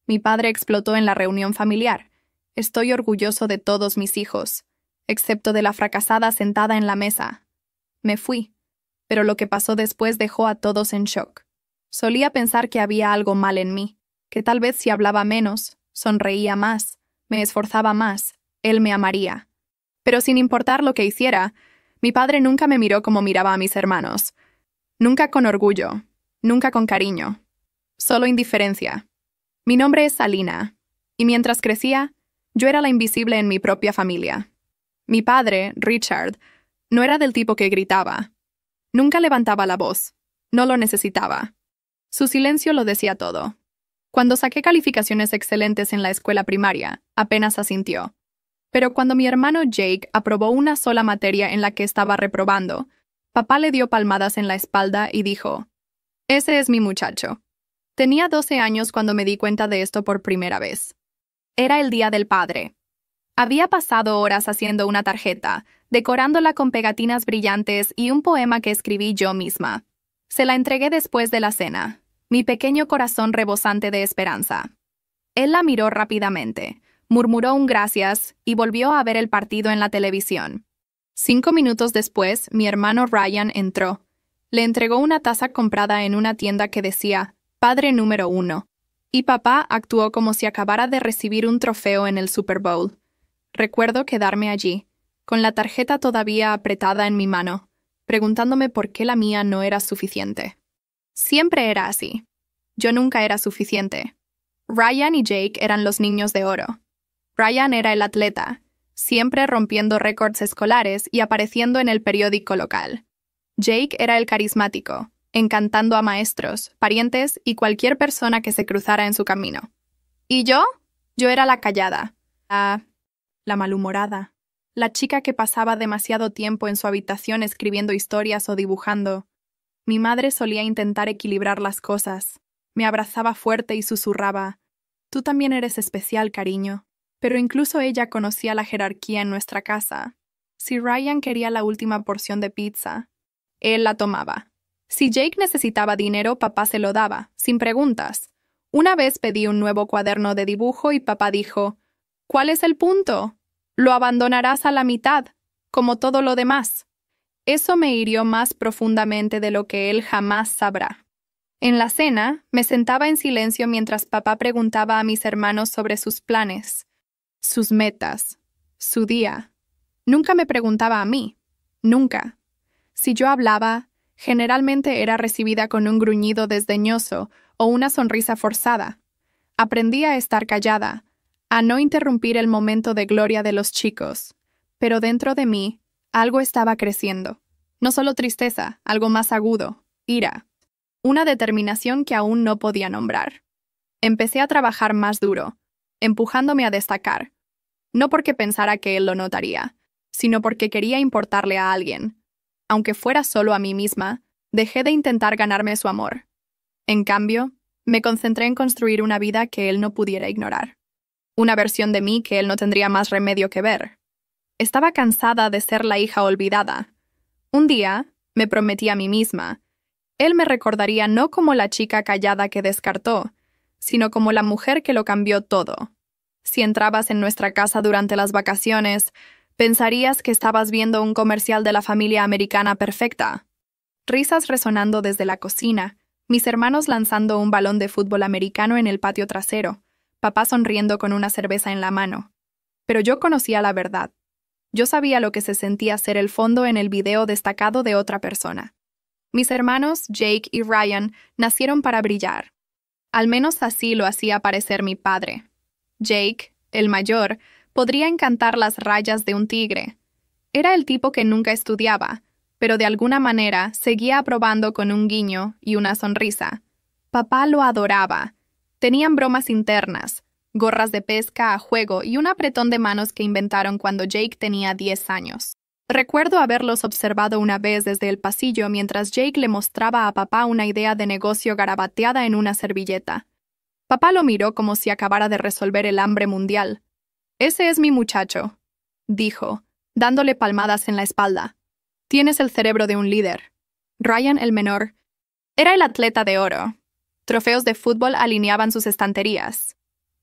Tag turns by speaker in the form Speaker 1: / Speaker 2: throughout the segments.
Speaker 1: Mi padre explotó en la reunión familiar. Estoy orgulloso de todos mis hijos, excepto de la fracasada sentada en la mesa. Me fui, pero lo que pasó después dejó a todos en shock. Solía pensar que había algo mal en mí, que tal vez si hablaba menos, sonreía más, me esforzaba más, él me amaría. Pero sin importar lo que hiciera, mi padre nunca me miró como miraba a mis hermanos. Nunca con orgullo, nunca con cariño. Solo indiferencia. Mi nombre es Salina, y mientras crecía, yo era la invisible en mi propia familia. Mi padre, Richard, no era del tipo que gritaba. Nunca levantaba la voz. No lo necesitaba. Su silencio lo decía todo. Cuando saqué calificaciones excelentes en la escuela primaria, apenas asintió. Pero cuando mi hermano Jake aprobó una sola materia en la que estaba reprobando, papá le dio palmadas en la espalda y dijo: «Ese es mi muchacho». Tenía 12 años cuando me di cuenta de esto por primera vez. Era el Día del Padre. Había pasado horas haciendo una tarjeta, decorándola con pegatinas brillantes y un poema que escribí yo misma. Se la entregué después de la cena, mi pequeño corazón rebosante de esperanza. Él la miró rápidamente, murmuró un gracias y volvió a ver el partido en la televisión. 5 minutos después, mi hermano Ryan entró. Le entregó una taza comprada en una tienda que decía «Padre número 1». Y papá actuó como si acabara de recibir un trofeo en el Super Bowl. Recuerdo quedarme allí, con la tarjeta todavía apretada en mi mano, preguntándome por qué la mía no era suficiente. Siempre era así. Yo nunca era suficiente. Ryan y Jake eran los niños de oro. Ryan era el atleta, siempre rompiendo récords escolares y apareciendo en el periódico local. Jake era el carismático, encantando a maestros, parientes y cualquier persona que se cruzara en su camino. ¿Y yo? Yo era la callada, la malhumorada, la chica que pasaba demasiado tiempo en su habitación escribiendo historias o dibujando. Mi madre solía intentar equilibrar las cosas. Me abrazaba fuerte y susurraba: «Tú también eres especial, cariño». Pero incluso ella conocía la jerarquía en nuestra casa. Si Ryan quería la última porción de pizza, él la tomaba. Si Jake necesitaba dinero, papá se lo daba, sin preguntas. Una vez pedí un nuevo cuaderno de dibujo y papá dijo: «¿Cuál es el punto? Lo abandonarás a la mitad, como todo lo demás». Eso me hirió más profundamente de lo que él jamás sabrá. En la cena, me sentaba en silencio mientras papá preguntaba a mis hermanos sobre sus planes, sus metas, su día. Nunca me preguntaba a mí. Nunca. Si yo hablaba, generalmente era recibida con un gruñido desdeñoso o una sonrisa forzada. Aprendí a estar callada, a no interrumpir el momento de gloria de los chicos. Pero dentro de mí, algo estaba creciendo. No solo tristeza, algo más agudo, ira. Una determinación que aún no podía nombrar. Empecé a trabajar más duro, empujándome a destacar. No porque pensara que él lo notaría, sino porque quería importarle a alguien. Aunque fuera solo a mí misma, dejé de intentar ganarme su amor. En cambio, me concentré en construir una vida que él no pudiera ignorar. Una versión de mí que él no tendría más remedio que ver. Estaba cansada de ser la hija olvidada. Un día, me prometí a mí misma, él me recordaría no como la chica callada que descartó, sino como la mujer que lo cambió todo. Si entrabas en nuestra casa durante las vacaciones, pensarías que estabas viendo un comercial de la familia americana perfecta. Risas resonando desde la cocina, mis hermanos lanzando un balón de fútbol americano en el patio trasero, papá sonriendo con una cerveza en la mano. Pero yo conocía la verdad. Yo sabía lo que se sentía ser el fondo en el video destacado de otra persona. Mis hermanos, Jake y Ryan, nacieron para brillar. Al menos así lo hacía parecer mi padre. Jake, el mayor, podría encantar las rayas de un tigre. Era el tipo que nunca estudiaba, pero de alguna manera seguía aprobando con un guiño y una sonrisa. Papá lo adoraba. Tenían bromas internas, gorras de pesca a juego y un apretón de manos que inventaron cuando Jake tenía 10 años. Recuerdo haberlos observado una vez desde el pasillo mientras Jake le mostraba a papá una idea de negocio garabateada en una servilleta. Papá lo miró como si acabara de resolver el hambre mundial. «Ese es mi muchacho», dijo, dándole palmadas en la espalda. «Tienes el cerebro de un líder». Ryan, el menor, era el atleta de oro. Trofeos de fútbol alineaban sus estanterías.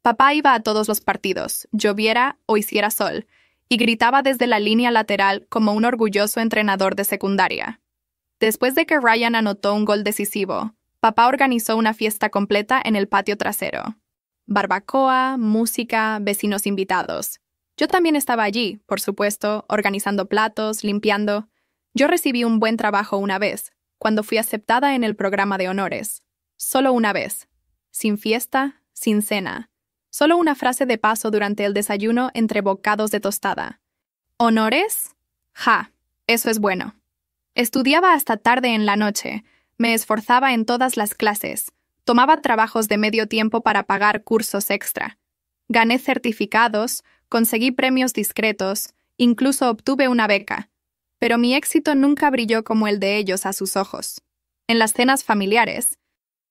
Speaker 1: Papá iba a todos los partidos, lloviera o hiciera sol, y gritaba desde la línea lateral como un orgulloso entrenador de secundaria. Después de que Ryan anotó un gol decisivo, papá organizó una fiesta completa en el patio trasero. Barbacoa, música, vecinos invitados. Yo también estaba allí, por supuesto, organizando platos, limpiando. Yo recibí un buen trabajo una vez, cuando fui aceptada en el programa de honores. Solo una vez. Sin fiesta, sin cena. Solo una frase de paso durante el desayuno entre bocados de tostada. ¿Honores? Ja, eso es bueno. Estudiaba hasta tarde en la noche, me esforzaba en todas las clases, tomaba trabajos de medio tiempo para pagar cursos extra. Gané certificados, conseguí premios discretos, incluso obtuve una beca. Pero mi éxito nunca brilló como el de ellos a sus ojos. En las cenas familiares,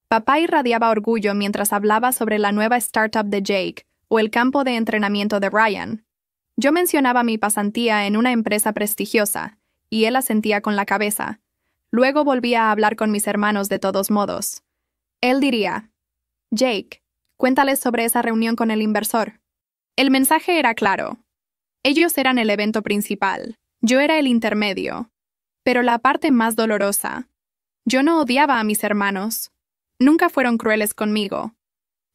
Speaker 1: papá irradiaba orgullo mientras hablaba sobre la nueva startup de Jake o el campo de entrenamiento de Ryan. Yo mencionaba mi pasantía en una empresa prestigiosa, y él asentía con la cabeza. Luego volvía a hablar con mis hermanos de todos modos. Él diría, Jake, cuéntales sobre esa reunión con el inversor. El mensaje era claro. Ellos eran el evento principal, yo era el intermedio. Pero la parte más dolorosa. Yo no odiaba a mis hermanos. Nunca fueron crueles conmigo.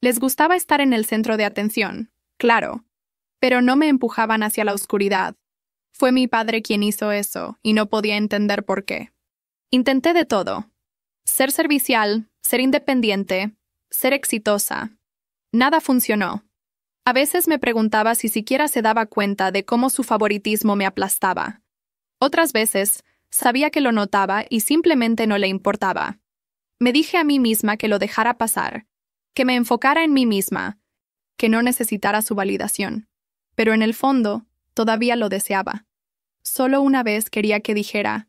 Speaker 1: Les gustaba estar en el centro de atención, claro, pero no me empujaban hacia la oscuridad. Fue mi padre quien hizo eso, y no podía entender por qué. Intenté de todo. Ser servicial, ser independiente, ser exitosa. Nada funcionó. A veces me preguntaba si siquiera se daba cuenta de cómo su favoritismo me aplastaba. Otras veces, sabía que lo notaba y simplemente no le importaba. Me dije a mí misma que lo dejara pasar, que me enfocara en mí misma, que no necesitara su validación. Pero en el fondo, todavía lo deseaba. Solo una vez quería que dijera,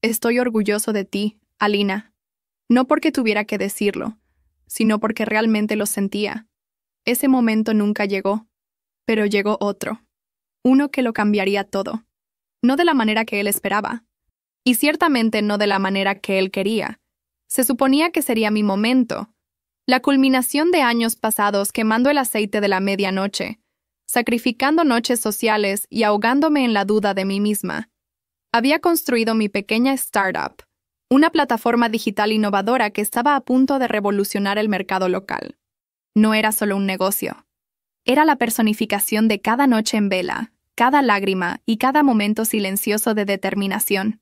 Speaker 1: estoy orgulloso de ti, Alina. No porque tuviera que decirlo, sino porque realmente lo sentía. Ese momento nunca llegó, pero llegó otro. Uno que lo cambiaría todo. No de la manera que él esperaba. Y ciertamente no de la manera que él quería. Se suponía que sería mi momento. La culminación de años pasados quemando el aceite de la medianoche, sacrificando noches sociales y ahogándome en la duda de mí misma. Había construido mi pequeña startup, una plataforma digital innovadora que estaba a punto de revolucionar el mercado local. No era solo un negocio. Era la personificación de cada noche en vela, cada lágrima y cada momento silencioso de determinación.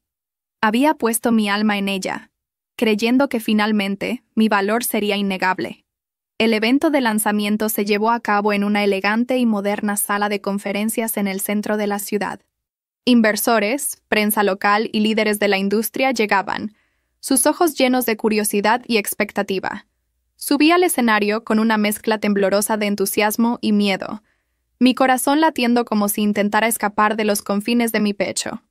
Speaker 1: Había puesto mi alma en ella, creyendo que finalmente mi valor sería innegable. El evento de lanzamiento se llevó a cabo en una elegante y moderna sala de conferencias en el centro de la ciudad. Inversores, prensa local y líderes de la industria llegaban, sus ojos llenos de curiosidad y expectativa. Subí al escenario con una mezcla temblorosa de entusiasmo y miedo, mi corazón latiendo como si intentara escapar de los confines de mi pecho.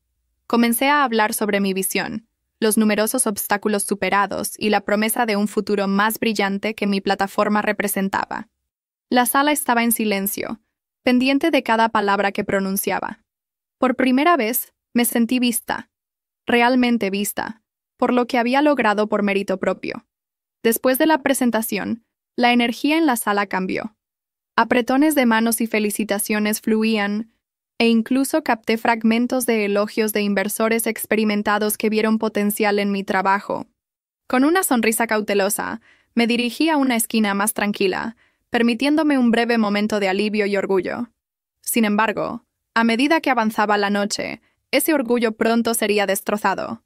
Speaker 1: Comencé a hablar sobre mi visión, los numerosos obstáculos superados y la promesa de un futuro más brillante que mi plataforma representaba. La sala estaba en silencio, pendiente de cada palabra que pronunciaba. Por primera vez, me sentí vista, realmente vista, por lo que había logrado por mérito propio. Después de la presentación, la energía en la sala cambió. Apretones de manos y felicitaciones fluían, e incluso capté fragmentos de elogios de inversores experimentados que vieron potencial en mi trabajo. Con una sonrisa cautelosa, me dirigí a una esquina más tranquila, permitiéndome un breve momento de alivio y orgullo. Sin embargo, a medida que avanzaba la noche, ese orgullo pronto sería destrozado.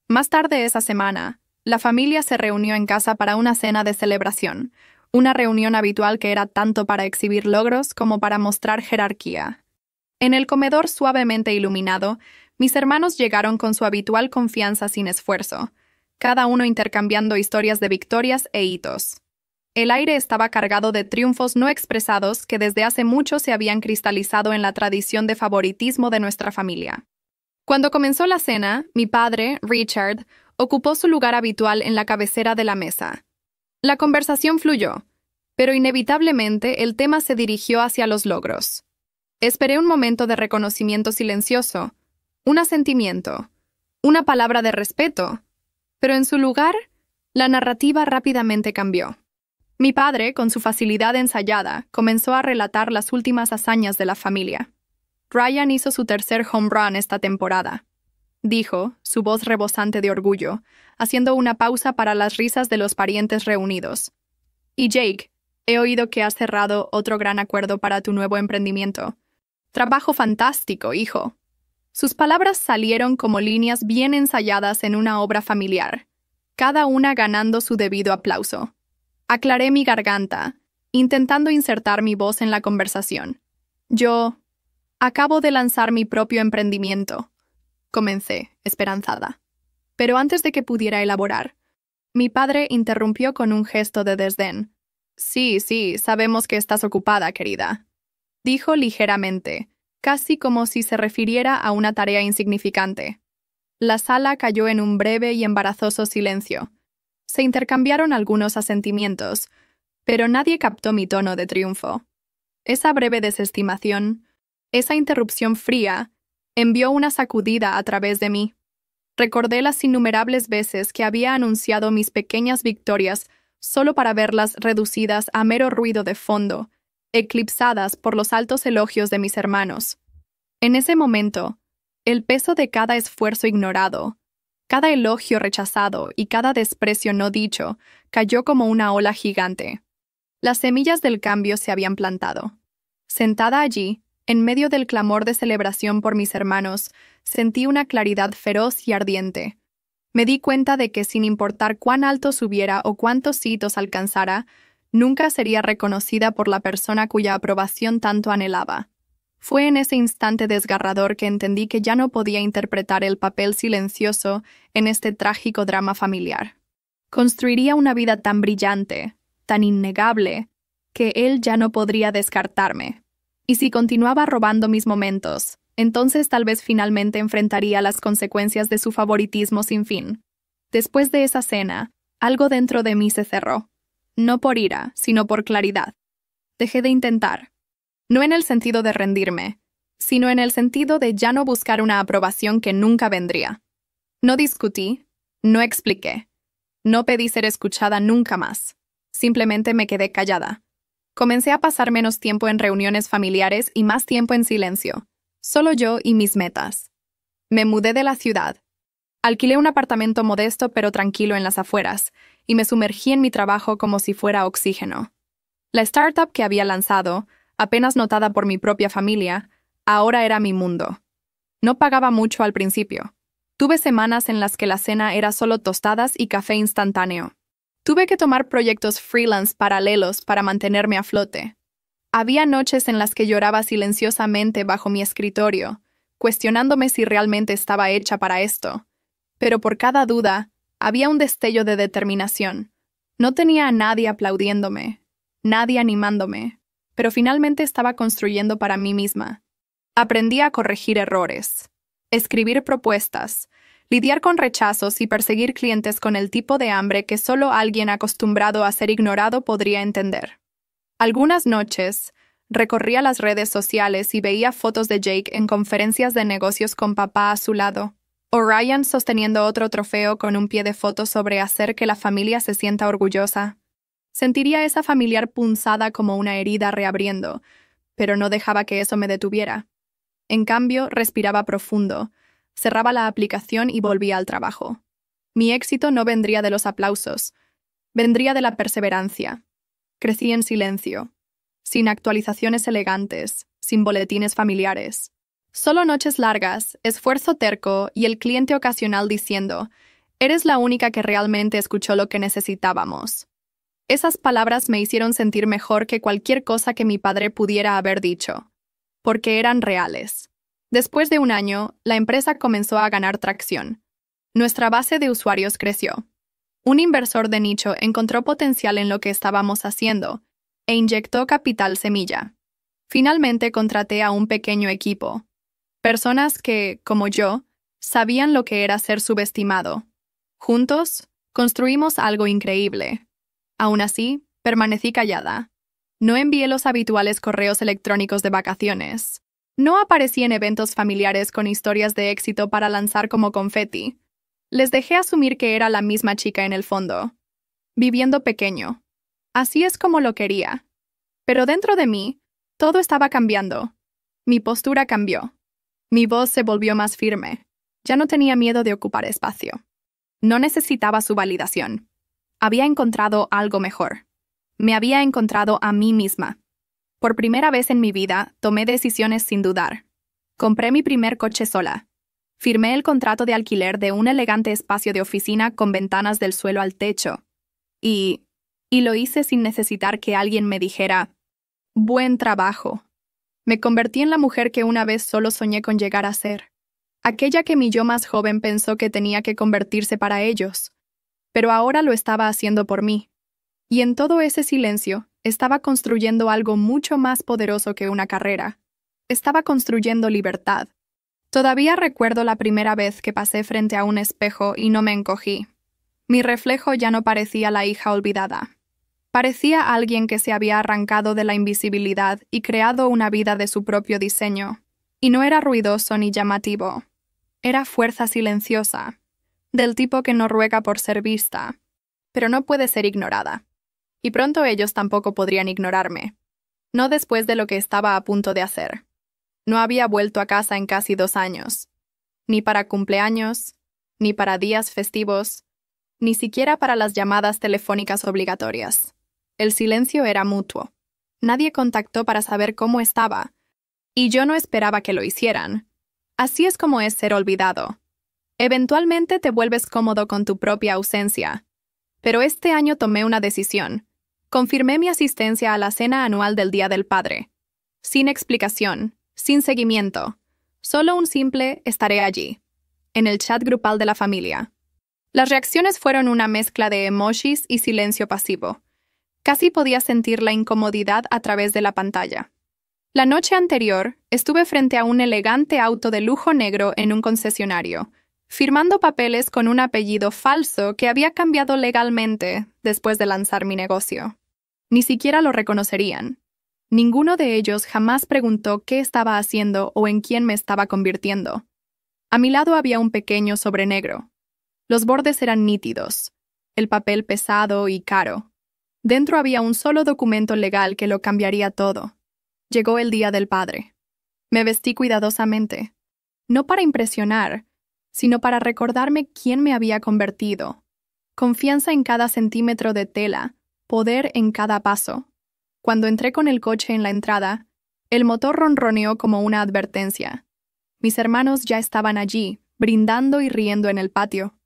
Speaker 1: Más tarde esa semana, la familia se reunió en casa para una cena de celebración, una reunión habitual que era tanto para exhibir logros como para mostrar jerarquía. En el comedor suavemente iluminado, mis hermanos llegaron con su habitual confianza sin esfuerzo, cada uno intercambiando historias de victorias e hitos. El aire estaba cargado de triunfos no expresados que desde hace mucho se habían cristalizado en la tradición de favoritismo de nuestra familia. Cuando comenzó la cena, mi padre, Richard, ocupó su lugar habitual en la cabecera de la mesa. La conversación fluyó, pero inevitablemente el tema se dirigió hacia los logros. Esperé un momento de reconocimiento silencioso, un asentimiento, una palabra de respeto, pero en su lugar, la narrativa rápidamente cambió. Mi padre, con su facilidad ensayada, comenzó a relatar las últimas hazañas de la familia. Ryan hizo su tercer home run esta temporada, dijo, su voz rebosante de orgullo, haciendo una pausa para las risas de los parientes reunidos. Y Jake, he oído que has cerrado otro gran acuerdo para tu nuevo emprendimiento. Trabajo fantástico, hijo. Sus palabras salieron como líneas bien ensayadas en una obra familiar, cada una ganando su debido aplauso. Aclaré mi garganta, intentando insertar mi voz en la conversación. Yo acabo de lanzar mi propio emprendimiento, comencé, esperanzada. Pero antes de que pudiera elaborar, mi padre interrumpió con un gesto de desdén. Sí, sabemos que estás ocupada, querida, dijo ligeramente, casi como si se refiriera a una tarea insignificante. La sala cayó en un breve y embarazoso silencio. Se intercambiaron algunos asentimientos, pero nadie captó mi tono de triunfo. Esa breve desestimación, esa interrupción fría, envió una sacudida a través de mí. Recordé las innumerables veces que había anunciado mis pequeñas victorias solo para verlas reducidas a mero ruido de fondo, eclipsadas por los altos elogios de mis hermanos. En ese momento, el peso de cada esfuerzo ignorado, cada elogio rechazado y cada desprecio no dicho cayó como una ola gigante. Las semillas del cambio se habían plantado. Sentada allí, en medio del clamor de celebración por mis hermanos, sentí una claridad feroz y ardiente. Me di cuenta de que sin importar cuán alto subiera o cuántos hitos alcanzara, nunca sería reconocida por la persona cuya aprobación tanto anhelaba. Fue en ese instante desgarrador que entendí que ya no podía interpretar el papel silencioso en este trágico drama familiar. Construiría una vida tan brillante, tan innegable, que él ya no podría descartarme. Y si continuaba robando mis momentos, entonces tal vez finalmente enfrentaría las consecuencias de su favoritismo sin fin. Después de esa cena, algo dentro de mí se cerró. No por ira, sino por claridad. Dejé de intentar. No en el sentido de rendirme, sino en el sentido de ya no buscar una aprobación que nunca vendría. No discutí, no expliqué, no pedí ser escuchada nunca más. Simplemente me quedé callada. Comencé a pasar menos tiempo en reuniones familiares y más tiempo en silencio, solo yo y mis metas. Me mudé de la ciudad. Alquilé un apartamento modesto pero tranquilo en las afueras, y me sumergí en mi trabajo como si fuera oxígeno. La startup que había lanzado, apenas notada por mi propia familia, ahora era mi mundo. No pagaba mucho al principio. Tuve semanas en las que la cena era solo tostadas y café instantáneo. Tuve que tomar proyectos freelance paralelos para mantenerme a flote. Había noches en las que lloraba silenciosamente bajo mi escritorio, cuestionándome si realmente estaba hecha para esto. Pero por cada duda, había un destello de determinación. No tenía a nadie aplaudiéndome, nadie animándome, pero finalmente estaba construyendo para mí misma. Aprendí a corregir errores, escribir propuestas, lidiar con rechazos y perseguir clientes con el tipo de hambre que solo alguien acostumbrado a ser ignorado podría entender. Algunas noches, recorría las redes sociales y veía fotos de Jake en conferencias de negocios con papá a su lado, o Ryan sosteniendo otro trofeo con un pie de foto sobre hacer que la familia se sienta orgullosa. Sentiría esa familiar punzada como una herida reabriendo, pero no dejaba que eso me detuviera. En cambio, respiraba profundo, cerraba la aplicación y volvía al trabajo. Mi éxito no vendría de los aplausos, vendría de la perseverancia. Crecí en silencio, sin actualizaciones elegantes, sin boletines familiares. Solo noches largas, esfuerzo terco y el cliente ocasional diciendo, «Eres la única que realmente escuchó lo que necesitábamos». Esas palabras me hicieron sentir mejor que cualquier cosa que mi padre pudiera haber dicho, porque eran reales. Después de un año, la empresa comenzó a ganar tracción. Nuestra base de usuarios creció. Un inversor de nicho encontró potencial en lo que estábamos haciendo e inyectó capital semilla. Finalmente contraté a un pequeño equipo. Personas que, como yo, sabían lo que era ser subestimado. Juntos, construimos algo increíble. Aún así, permanecí callada. No envié los habituales correos electrónicos de vacaciones. No aparecí en eventos familiares con historias de éxito para lanzar como confeti. Les dejé asumir que era la misma chica en el fondo, viviendo pequeño. Así es como lo quería. Pero dentro de mí, todo estaba cambiando. Mi postura cambió. Mi voz se volvió más firme. Ya no tenía miedo de ocupar espacio. No necesitaba su validación. Había encontrado algo mejor. Me había encontrado a mí misma. Por primera vez en mi vida, tomé decisiones sin dudar. Compré mi primer coche sola. Firmé el contrato de alquiler de un elegante espacio de oficina con ventanas del suelo al techo. Y lo hice sin necesitar que alguien me dijera, «Buen trabajo». Me convertí en la mujer que una vez solo soñé con llegar a ser. Aquella que mi yo más joven pensó que tenía que convertirse para ellos. Pero ahora lo estaba haciendo por mí. Y en todo ese silencio, estaba construyendo algo mucho más poderoso que una carrera. Estaba construyendo libertad. Todavía recuerdo la primera vez que pasé frente a un espejo y no me encogí. Mi reflejo ya no parecía la hija olvidada. Parecía alguien que se había arrancado de la invisibilidad y creado una vida de su propio diseño. Y no era ruidoso ni llamativo. Era fuerza silenciosa, del tipo que no ruega por ser vista, pero no puede ser ignorada. Y pronto ellos tampoco podrían ignorarme. No después de lo que estaba a punto de hacer. No había vuelto a casa en casi 2 años. Ni para cumpleaños, ni para días festivos, ni siquiera para las llamadas telefónicas obligatorias. El silencio era mutuo. Nadie contactó para saber cómo estaba, y yo no esperaba que lo hicieran. Así es como es ser olvidado. Eventualmente te vuelves cómodo con tu propia ausencia. Pero este año tomé una decisión. Confirmé mi asistencia a la cena anual del Día del Padre. Sin explicación, sin seguimiento. Solo un simple «estaré allí», en el chat grupal de la familia. Las reacciones fueron una mezcla de emojis y silencio pasivo. Casi podía sentir la incomodidad a través de la pantalla. La noche anterior, estuve frente a un elegante auto de lujo negro en un concesionario, firmando papeles con un apellido falso que había cambiado legalmente después de lanzar mi negocio. Ni siquiera lo reconocerían. Ninguno de ellos jamás preguntó qué estaba haciendo o en quién me estaba convirtiendo. A mi lado había un pequeño sobre negro. Los bordes eran nítidos, el papel pesado y caro. Dentro había un solo documento legal que lo cambiaría todo. Llegó el Día del Padre. Me vestí cuidadosamente, no para impresionar, sino para recordarme quién me había convertido. Confianza en cada centímetro de tela, poder en cada paso. Cuando entré con el coche en la entrada, el motor ronroneó como una advertencia. Mis hermanos ya estaban allí, brindando y riendo en el patio.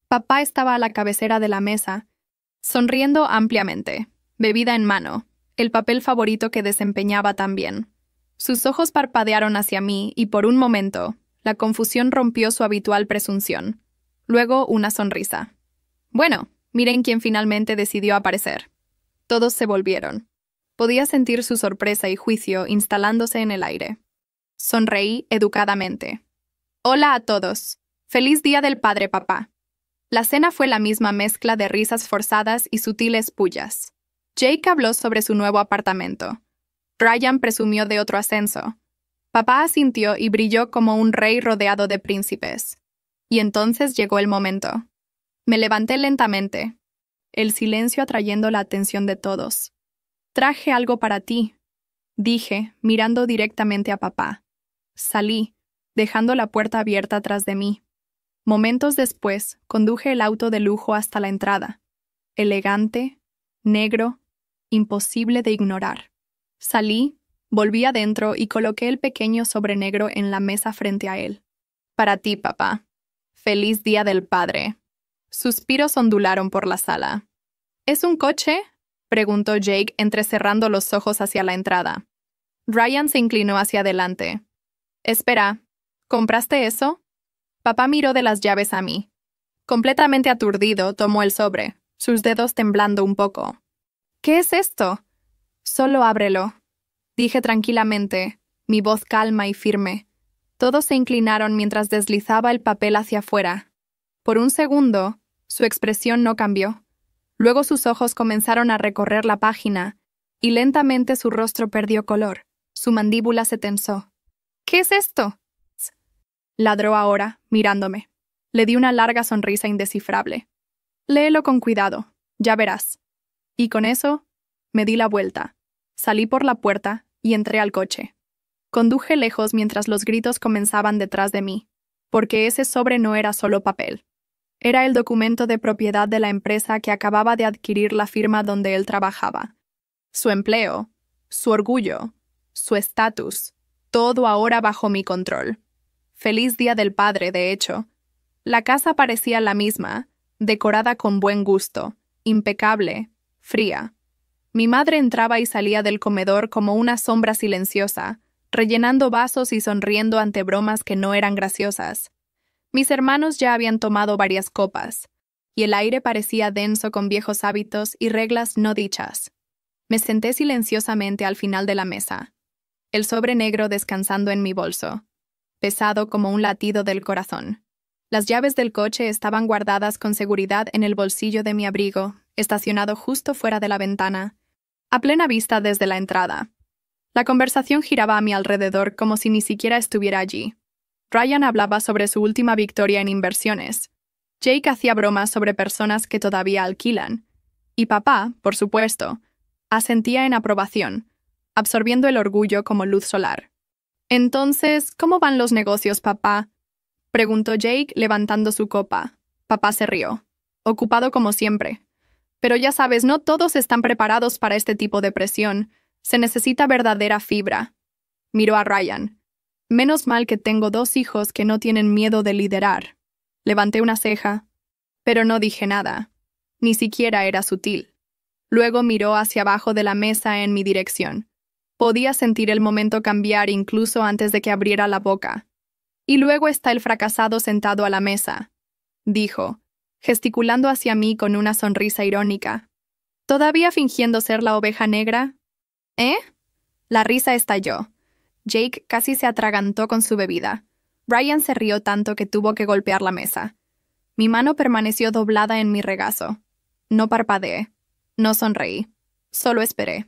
Speaker 1: Papá estaba a la cabecera de la mesa, sonriendo ampliamente, bebida en mano, el papel favorito que desempeñaba también. Sus ojos parpadearon hacia mí y por un momento, la confusión rompió su habitual presunción. Luego una sonrisa. Bueno, miren quién finalmente decidió aparecer. Todos se volvieron. Podía sentir su sorpresa y juicio instalándose en el aire. Sonreí educadamente. Hola a todos. Feliz Día del Padre, papá. La cena fue la misma mezcla de risas forzadas y sutiles pullas. Jake habló sobre su nuevo apartamento. Ryan presumió de otro ascenso. Papá asintió y brilló como un rey rodeado de príncipes. Y entonces llegó el momento. Me levanté lentamente, el silencio atrayendo la atención de todos. Traje algo para ti, dije, mirando directamente a papá. Salí, dejando la puerta abierta tras de mí. Momentos después, conduje el auto de lujo hasta la entrada. Elegante, negro, imposible de ignorar. Salí, volví adentro y coloqué el pequeño sobre negro en la mesa frente a él. Para ti, papá. Feliz Día del Padre. Suspiros ondularon por la sala. ¿Es un coche?, preguntó Jake entrecerrando los ojos hacia la entrada. Ryan se inclinó hacia adelante. Espera, ¿compraste eso? Papá miró de las llaves a mí. Completamente aturdido, tomó el sobre, sus dedos temblando un poco. ¿Qué es esto? Solo ábrelo, dije tranquilamente, mi voz calma y firme. Todos se inclinaron mientras deslizaba el papel hacia afuera. Por un segundo, su expresión no cambió. Luego sus ojos comenzaron a recorrer la página, y lentamente su rostro perdió color. Su mandíbula se tensó. ¿Qué es esto?, ladró ahora, mirándome. Le di una larga sonrisa indescifrable. Léelo con cuidado, ya verás. Y con eso, Me di la vuelta. Salí por la puerta y entré al coche. Conduje lejos mientras los gritos comenzaban detrás de mí, porque ese sobre no era solo papel. Era el documento de propiedad de la empresa que acababa de adquirir la firma donde él trabajaba. Su empleo, su orgullo, su estatus, todo ahora bajo mi control. Feliz Día del Padre, de hecho. La casa parecía la misma, decorada con buen gusto, impecable, fría. Mi madre entraba y salía del comedor como una sombra silenciosa, rellenando vasos y sonriendo ante bromas que no eran graciosas. Mis hermanos ya habían tomado varias copas, y el aire parecía denso con viejos hábitos y reglas no dichas. Me senté silenciosamente al final de la mesa, el sobre negro descansando en mi bolso, pesado como un latido del corazón. Las llaves del coche estaban guardadas con seguridad en el bolsillo de mi abrigo, estacionado justo fuera de la ventana, a plena vista desde la entrada. La conversación giraba a mi alrededor como si ni siquiera estuviera allí. Ryan hablaba sobre su última victoria en inversiones. Jake hacía bromas sobre personas que todavía alquilan. Y papá, por supuesto, asentía en aprobación, absorbiendo el orgullo como luz solar. «Entonces, ¿cómo van los negocios, papá?», preguntó Jake levantando su copa. Papá se rió, ocupado como siempre. «Pero ya sabes, no todos están preparados para este tipo de presión. Se necesita verdadera fibra». Miró a Ryan. «Menos mal que tengo 2 hijos que no tienen miedo de liderar». Levanté una ceja, pero no dije nada. Ni siquiera era sutil. Luego miró hacia abajo de la mesa en mi dirección. Podía sentir el momento cambiar incluso antes de que abriera la boca. «Y luego está el fracasado sentado a la mesa», dijo, gesticulando hacia mí con una sonrisa irónica. «¿Todavía fingiendo ser la oveja negra?» «¿Eh?». La risa estalló. Jake casi se atragantó con su bebida. Ryan se rió tanto que tuvo que golpear la mesa. Mi mano permaneció doblada en mi regazo. No parpadeé. No sonreí. Solo esperé.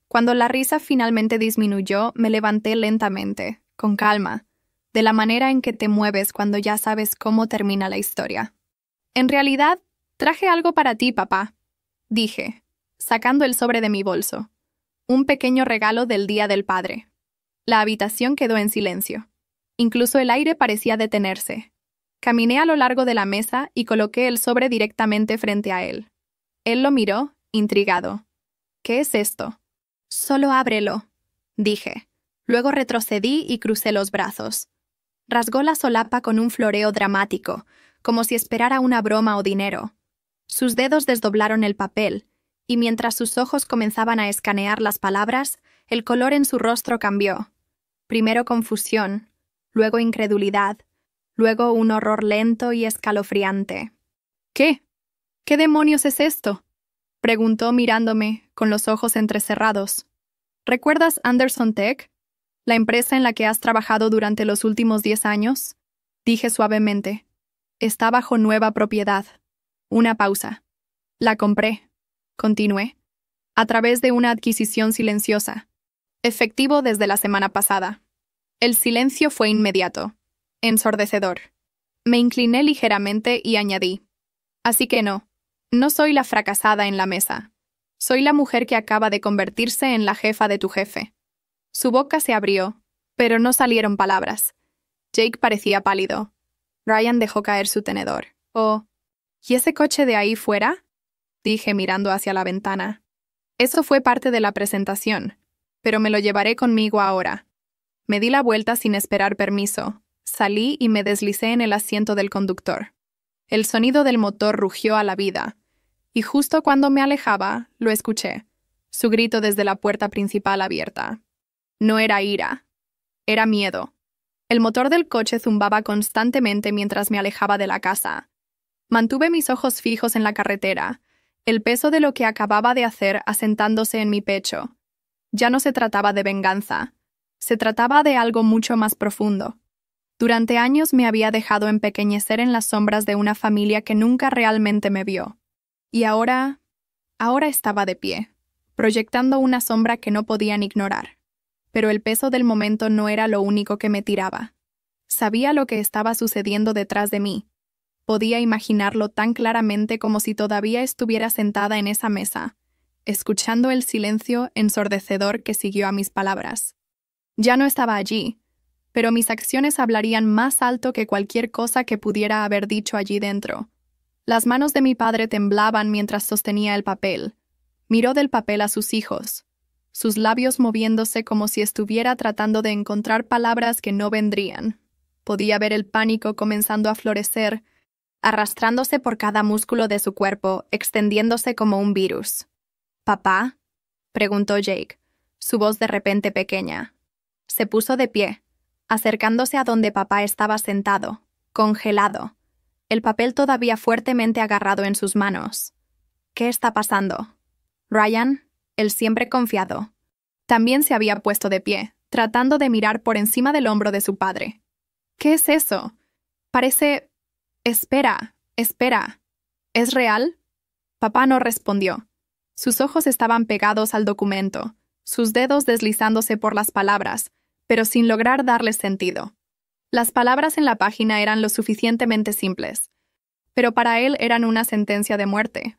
Speaker 1: Cuando la risa finalmente disminuyó, me levanté lentamente, con calma, de la manera en que te mueves cuando ya sabes cómo termina la historia. «En realidad, traje algo para ti, papá», dije, sacando el sobre de mi bolso. Un pequeño regalo del Día del Padre. La habitación quedó en silencio. Incluso el aire parecía detenerse. Caminé a lo largo de la mesa y coloqué el sobre directamente frente a él. Él lo miró, intrigado. «¿Qué es esto?» «Solo ábrelo», dije. Luego retrocedí y crucé los brazos. Rasgó la solapa con un floreo dramático, como si esperara una broma o dinero. Sus dedos desdoblaron el papel, y mientras sus ojos comenzaban a escanear las palabras, el color en su rostro cambió. Primero confusión, luego incredulidad, luego un horror lento y escalofriante. «¿Qué? ¿Qué demonios es esto?», preguntó mirándome, con los ojos entrecerrados. «¿Recuerdas Anderson Tech? ¿La empresa en la que has trabajado durante los últimos 10 años?» Dije suavemente. «Está bajo nueva propiedad». Una pausa. «La compré», continué, «a través de una adquisición silenciosa. Efectivo desde la semana pasada». El silencio fue inmediato, ensordecedor. Me incliné ligeramente y añadí. «Así que no soy la fracasada en la mesa. Soy la mujer que acaba de convertirse en la jefa de tu jefe». Su boca se abrió, pero no salieron palabras. Jake parecía pálido. Ryan dejó caer su tenedor. «Oh, ¿y ese coche de ahí fuera?», dije mirando hacia la ventana. «Eso fue parte de la presentación, pero me lo llevaré conmigo ahora». Me di la vuelta sin esperar permiso. Salí y me deslicé en el asiento del conductor. El sonido del motor rugió a la vida, y justo cuando me alejaba, lo escuché, su grito desde la puerta principal abierta. No era ira, era miedo. El motor del coche zumbaba constantemente mientras me alejaba de la casa. Mantuve mis ojos fijos en la carretera, el peso de lo que acababa de hacer asentándose en mi pecho. Ya no se trataba de venganza, se trataba de algo mucho más profundo. Durante años me había dejado empequeñecer en las sombras de una familia que nunca realmente me vio. Y ahora estaba de pie, proyectando una sombra que no podían ignorar. Pero el peso del momento no era lo único que me tiraba. Sabía lo que estaba sucediendo detrás de mí. Podía imaginarlo tan claramente como si todavía estuviera sentada en esa mesa, escuchando el silencio ensordecedor que siguió a mis palabras. Ya no estaba allí, pero mis acciones hablarían más alto que cualquier cosa que pudiera haber dicho allí dentro. Las manos de mi padre temblaban mientras sostenía el papel. Miró del papel a sus hijos, sus labios moviéndose como si estuviera tratando de encontrar palabras que no vendrían. Podía ver el pánico comenzando a florecer, arrastrándose por cada músculo de su cuerpo, extendiéndose como un virus. «¿Papá?», preguntó Jake, su voz de repente pequeña. Se puso de pie, acercándose a donde papá estaba sentado, congelado, el papel todavía fuertemente agarrado en sus manos. «¿Qué está pasando?». Ryan, el siempre confiado, también se había puesto de pie, tratando de mirar por encima del hombro de su padre. «¿Qué es eso? Parece... Espera. ¿Es real?». Papá no respondió. Sus ojos estaban pegados al documento, sus dedos deslizándose por las palabras, pero sin lograr darles sentido. Las palabras en la página eran lo suficientemente simples, pero para él eran una sentencia de muerte.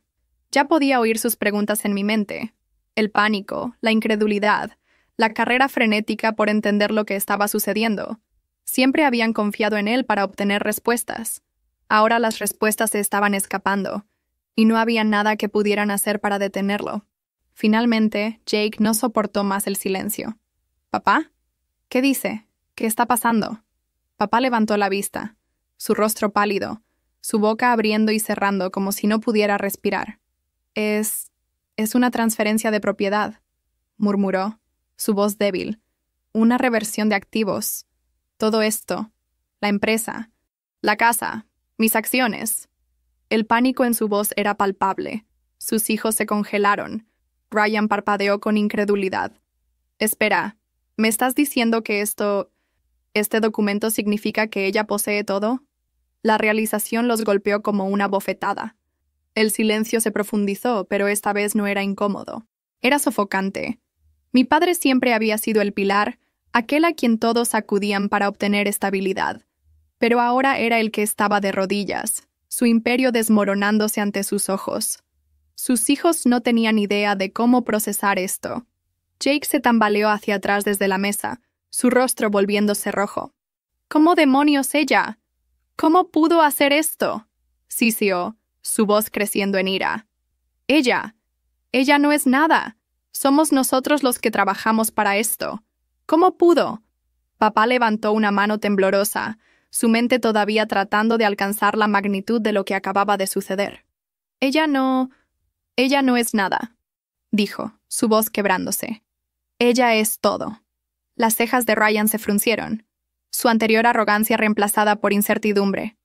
Speaker 1: Ya podía oír sus preguntas en mi mente. El pánico, la incredulidad, la carrera frenética por entender lo que estaba sucediendo. Siempre habían confiado en él para obtener respuestas. Ahora las respuestas se estaban escapando, y no había nada que pudieran hacer para detenerlo. Finalmente, Jake no soportó más el silencio. «¿Papá? ¿Qué dice? ¿Qué está pasando?». Papá levantó la vista, su rostro pálido, su boca abriendo y cerrando como si no pudiera respirar. Es una transferencia de propiedad», murmuró, su voz débil. «Una reversión de activos. Todo esto. La empresa. La casa. Mis acciones». El pánico en su voz era palpable. Sus hijos se congelaron. Ryan parpadeó con incredulidad. «Espera, ¿me estás diciendo que este documento significa que ella posee todo?». La realización los golpeó como una bofetada. El silencio se profundizó, pero esta vez no era incómodo. Era sofocante. Mi padre siempre había sido el pilar, aquel a quien todos acudían para obtener estabilidad. Pero ahora era el que estaba de rodillas, su imperio desmoronándose ante sus ojos. Sus hijos no tenían idea de cómo procesar esto. Jake se tambaleó hacia atrás desde la mesa, su rostro volviéndose rojo. «¿Cómo demonios ella? ¿Cómo pudo hacer esto?», siseó, su voz creciendo en ira. Ella no es nada. Somos nosotros los que trabajamos para esto. ¿Cómo pudo?». Papá levantó una mano temblorosa, su mente todavía tratando de alcanzar la magnitud de lo que acababa de suceder. Ella no es nada», dijo, su voz quebrándose. «Ella es todo». Las cejas de Ryan se fruncieron, su anterior arrogancia reemplazada por incertidumbre.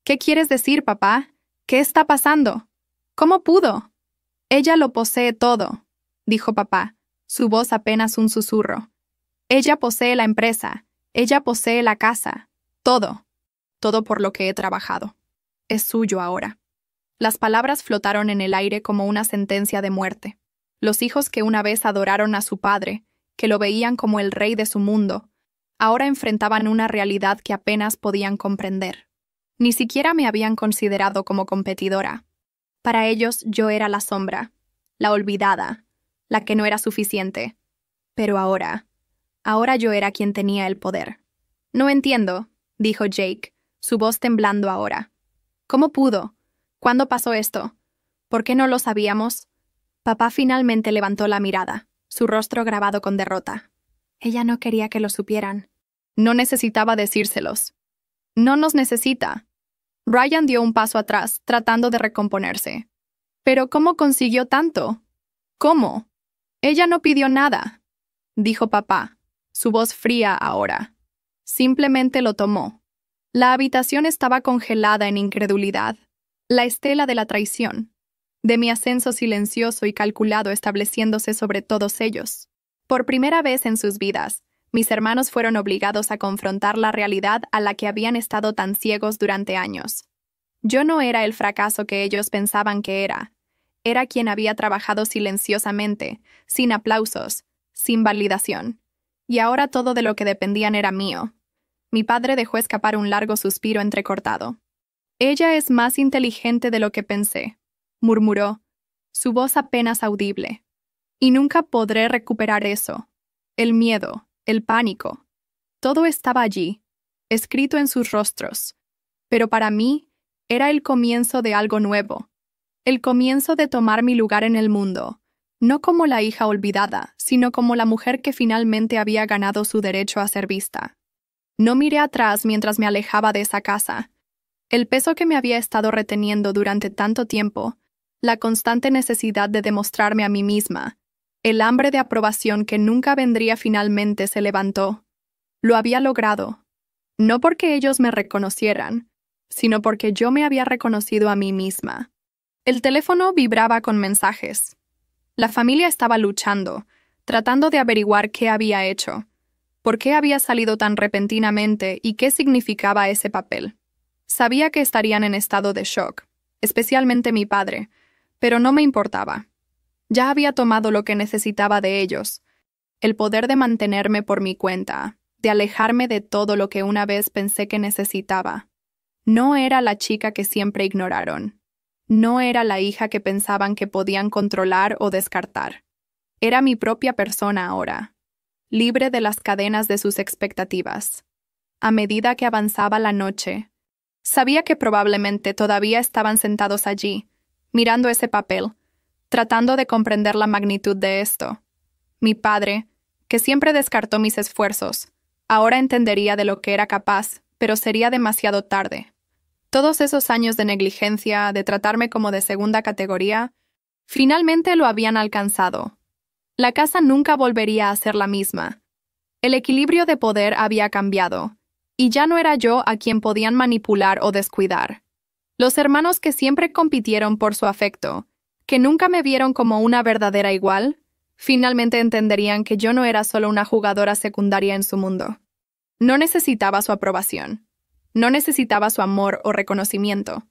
Speaker 1: «¿Qué quieres decir, papá? ¿Qué está pasando? ¿Cómo pudo?». «Ella lo posee todo», dijo papá, su voz apenas un susurro. «Ella posee la empresa, ella posee la casa. Todo por lo que he trabajado. Es suyo ahora». Las palabras flotaron en el aire como una sentencia de muerte. Los hijos que una vez adoraron a su padre, que lo veían como el rey de su mundo, ahora enfrentaban una realidad que apenas podían comprender. Ni siquiera me habían considerado como competidora. Para ellos yo era la sombra, la olvidada, la que no era suficiente. Pero ahora yo era quien tenía el poder. «No entiendo», dijo Jake, su voz temblando ahora. «¿Cómo pudo? ¿Cuándo pasó esto? ¿Por qué no lo sabíamos?». Papá finalmente levantó la mirada, su rostro grabado con derrota. «Ella no quería que lo supieran». No necesitaba decírselos. «No nos necesita». Ryan dio un paso atrás, tratando de recomponerse. «¿Pero cómo consiguió tanto? ¿Cómo?». «Ella no pidió nada», dijo papá, su voz fría ahora. «Simplemente lo tomó». La habitación estaba congelada en incredulidad, la estela de la traición, de mi ascenso silencioso y calculado estableciéndose sobre todos ellos. Por primera vez en sus vidas, mis hermanos fueron obligados a confrontar la realidad a la que habían estado tan ciegos durante años. Yo no era el fracaso que ellos pensaban que era. Era quien había trabajado silenciosamente, sin aplausos, sin validación. Y ahora todo de lo que dependían era mío. Mi padre dejó escapar un largo suspiro entrecortado. «Ella es más inteligente de lo que pensé», murmuró, su voz apenas audible. Y nunca podré recuperar eso. El miedo, el pánico. Todo estaba allí, escrito en sus rostros. Pero para mí, era el comienzo de algo nuevo. El comienzo de tomar mi lugar en el mundo, no como la hija olvidada, sino como la mujer que finalmente había ganado su derecho a ser vista. No miré atrás mientras me alejaba de esa casa. El peso que me había estado reteniendo durante tanto tiempo, la constante necesidad de demostrarme a mí misma, el hambre de aprobación que nunca vendría finalmente se levantó. Lo había logrado. No porque ellos me reconocieran, sino porque yo me había reconocido a mí misma. El teléfono vibraba con mensajes. La familia estaba luchando, tratando de averiguar qué había hecho, por qué había salido tan repentinamente y qué significaba ese papel. Sabía que estarían en estado de shock, especialmente mi padre, pero no me importaba. Ya había tomado lo que necesitaba de ellos, el poder de mantenerme por mi cuenta, de alejarme de todo lo que una vez pensé que necesitaba. No era la chica que siempre ignoraron. No era la hija que pensaban que podían controlar o descartar. Era mi propia persona ahora, libre de las cadenas de sus expectativas. A medida que avanzaba la noche, sabía que probablemente todavía estaban sentados allí, mirando ese papel, tratando de comprender la magnitud de esto. Mi padre, que siempre descartó mis esfuerzos, ahora entendería de lo que era capaz, pero sería demasiado tarde. Todos esos años de negligencia, de tratarme como de segunda categoría, finalmente lo habían alcanzado. La casa nunca volvería a ser la misma. El equilibrio de poder había cambiado, y ya no era yo a quien podían manipular o descuidar. Los hermanos que siempre compitieron por su afecto, que nunca me vieron como una verdadera igual, finalmente entenderían que yo no era solo una jugadora secundaria en su mundo. No necesitaba su aprobación. No necesitaba su amor o reconocimiento.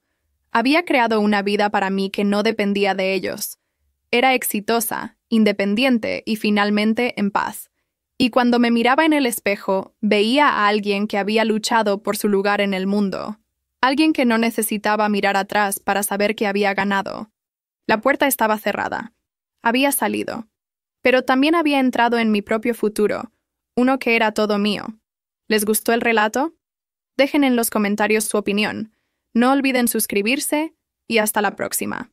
Speaker 1: Había creado una vida para mí que no dependía de ellos. Era exitosa, independiente y finalmente en paz. Y cuando me miraba en el espejo, veía a alguien que había luchado por su lugar en el mundo. Alguien que no necesitaba mirar atrás para saber que había ganado. La puerta estaba cerrada. Había salido. Pero también había entrado en mi propio futuro, uno que era todo mío. ¿Les gustó el relato? Dejen en los comentarios su opinión. No olviden suscribirse y hasta la próxima.